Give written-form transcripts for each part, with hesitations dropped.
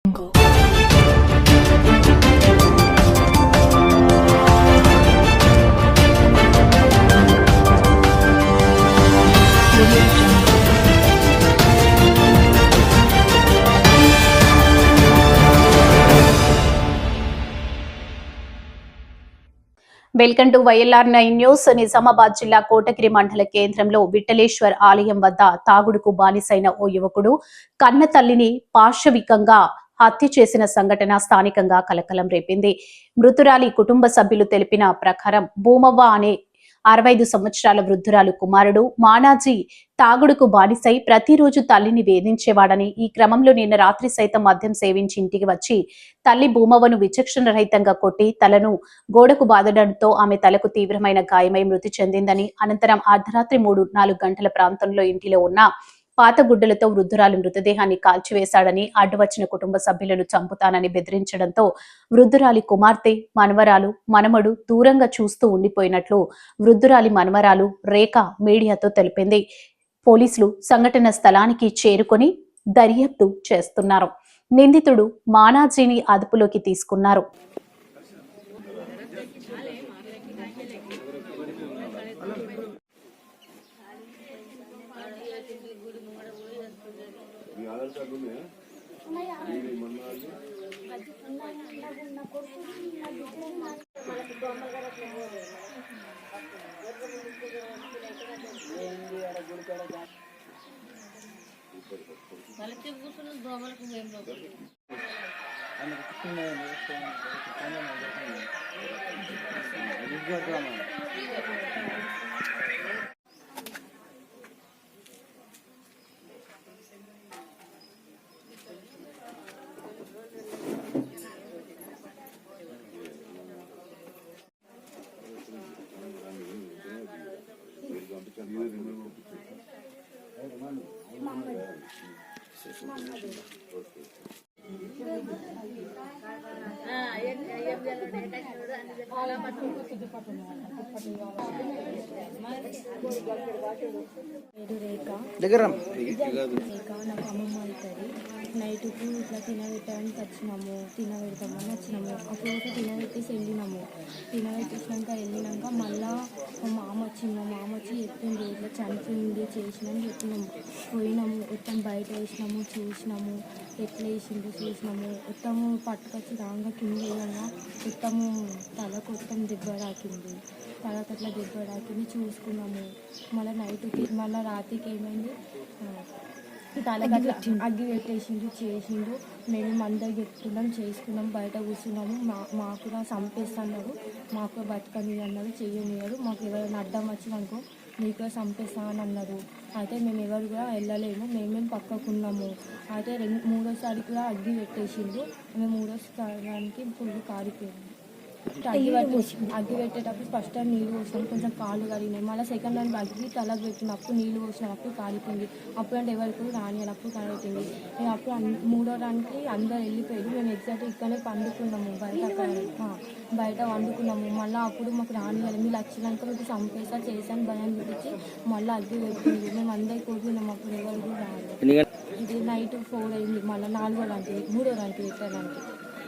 Welcome to YLR9 news. Nizamabad జిల్లా కోటగిరి మండల కేంద్రంలో విఠలేశ్వర్ ఆలయం వద్ద తాగుడుకు బానిసైన ఓ యువకుడు కన్న తల్లిని పాశవికంగా హత్య చేసిన సంఘటన స్థానికంగా కలకలం రేపింది. మృతురాలి కుటుంబ సభ్యులు తెలిపిన ప్రకారం భూమవ్వ అనే 65 సంవత్సరాల వృద్ధురాలు కుమారుడు మానాజీ తాగుడుకు బానిసై ప్రతిరోజు తల్లిని వేధించేవాడని, ఈ క్రమంలో నిన్న రాత్రి సైతం మద్యం సేవించి ఇంటికి వచ్చి తల్లి భూమవ్వను విచక్షణ రహితంగా కొట్టి తలను గోడకు బాదడంతో ఆమె తలకు తీవ్రమైన గాయమై మృతి చెందిందని, అనంతరం అర్ధరాత్రి 3-4 గంటల ప్రాంతంలో ఇంటిలో ఉన్న పాత గుడ్డలతో వృద్ధురాలి మృతదేహాన్ని కాల్చివేశాడని, అడ్డువచ్చిన కుటుంబ సభ్యులను చంపుతానని బెదిరించడంతో వృద్ధురాలి కుమార్తె, మనవరాలు, మనమడు దూరంగా చూస్తూ ఉండిపోయినట్లు వృద్ధురాలి మనవరాలు రేఖ మీడియాతో తెలిపింది. పోలీసులు సంఘటన స్థలానికి చేరుకొని దర్యాప్తు చేస్తున్నారు. నిందితుడు మానాజీని అదుపులోకి తీసుకున్నారు. నాకు అమ్మమ్మ అవుతుంది. నైట్కు ఇట్లా తినబెట్టడానికి వచ్చినాము, తినబెడతామని వచ్చినాము. అప్పుడు తినబెట్టేసి వెళ్ళినాక మళ్ళా మా మామ వచ్చి చెప్పింది ఇట్లా చనిపోయింది చేసినాము చెప్పినాము. పోయినాము, మొత్తం బయట వేసినాము, చూసినాము, ఎట్లా వేసింది చూసినాము. మొత్తము పట్టుకొచ్చి రాగా కింద వేయగా మొత్తము తలకు మొత్తం దెబ్బ తాకింది. తలకు అట్లా దెబ్బ తాకింది చూసుకున్నాము. మళ్ళీ రాత్రికి ఏమైంది, తలకి అగ్గి పెట్టేసిండు, చేసిండు. మేము అందరు చెప్తున్నాం, చేసుకున్నాం, బయట కూర్చున్నాము. మాకు కూడా చంపేస్తున్నారు, మాకు బతకని అన్నారు, చెయ్యనియరు. మాకు ఎవరైనా అడ్డం వచ్చిందనుకో మీకు చంపేస్తామని అన్నారు. అయితే మేము ఎవరు కూడా వెళ్ళలేము, మేమేం పక్కకున్నాము. అయితే మూడోసారి కూడా అగ్గి పెట్టేసిండు. మేము మూడోసారికి ఫుల్ కారిపోయింది. అగ్గి పెట్టేటప్పుడు ఫస్ట్ టైం నీళ్ళు పోసినాం, కొంచెం కాళ్ళు కడిగినాయి. మళ్ళీ సెకండ్ టైం అగ్గి తలకు పెట్టినప్పుడు నీళ్ళు పోసినప్పుడు కాలిపోయింది. అప్పుడు అంటే ఎవరికి రానినప్పుడు కాలిపోయింది. మేము అప్పుడు మూడో దానికి అందరు వెళ్ళిపోయారు. మేము ఎగ్జాక్ట్ ఇక్కడనే పండుకున్నాము, బయట వండుకున్నాము. మళ్ళీ అప్పుడు మాకు రానియాలి, మీరు వచ్చినాక మీకు చంపేసా చేశాను భయం చూపించి మళ్ళీ అగ్గి పెట్టింది. మేము అందరికి కూర్చున్నాము, అప్పుడు ఎవరికి రాలేదు. ఇది నైట్ 4 అయింది. మళ్ళీ 4వ దానికి 3వ దానికి పెట్టడానికి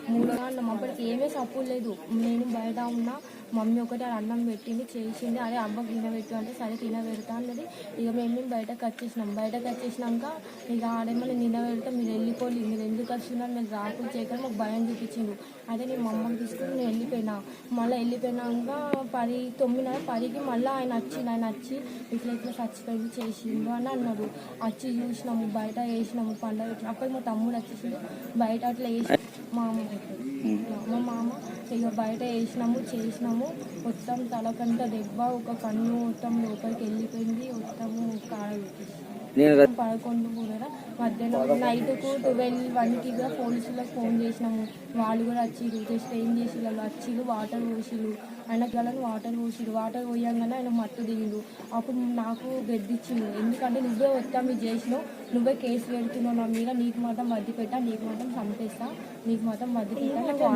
3వ దాంట్లో అప్పటికి ఏమీ సపోర్ట్ లేదు. నేను బయట ఉన్నా, మమ్మీ ఒకటి అన్నం పెట్టింది చేసింది. అరే అబ్బకి తినబెట్టు అంటే సరే తినబెడతా అన్నది. ఇక మేము బయటకు వచ్చేసినాక ఇక ఆడేమో నేను తినబెడతా, మీరు వెళ్ళిపోయి మీరు ఎందుకు వస్తున్నారు, నేను రాకుండా చేయకుండా మాకు భయం చూపించిండు. అయితే నేను మా అమ్మకి తీసుకుని నేను మళ్ళీ వెళ్ళిపోయినాక 9:10కి మళ్ళీ ఆయన వచ్చి ఇట్లా చచ్చిపోయింది చేసిండు అని అన్నారు. వచ్చి చూసినాము, బయట వేసినాము, పండుగ పెట్టినాము. అప్పుడు మా తమ్ముడు వచ్చేసిండు, బయట అట్లా వేసి మా మామ ఇక బయట వేసినాము, చేసినాము. మొత్తం తలకంట దెబ్బ, ఒక కన్ను మొత్తం లోపలికి వెళ్ళిపోయింది. మొత్తము కాడ 11 కూడా మధ్యాహ్నం నైట్కు 12-1కి కూడా పోలీసులకు ఫోన్ చేసినాము. వాళ్ళు కూడా వచ్చిరు, జస్ట్ ఏం చేసి వాళ్ళు వచ్చిరు, వాటర్ పోసిరు. ఆయనకి వాళ్ళని వాటర్ పోయంగానే ఆయన మత్తు దిగిండు. అప్పుడు నాకు బెదిరించిండు, ఎందుకంటే నువ్వే మీరు చేసినావు, నువ్వే కేసు పెడుతున్నావు నా మీద, నీకు మాత్రం మధ్య పెట్టా, నీకు మాత్రం చంపేస్తా, నీకు మాత్రం మధ్య పెట్టా.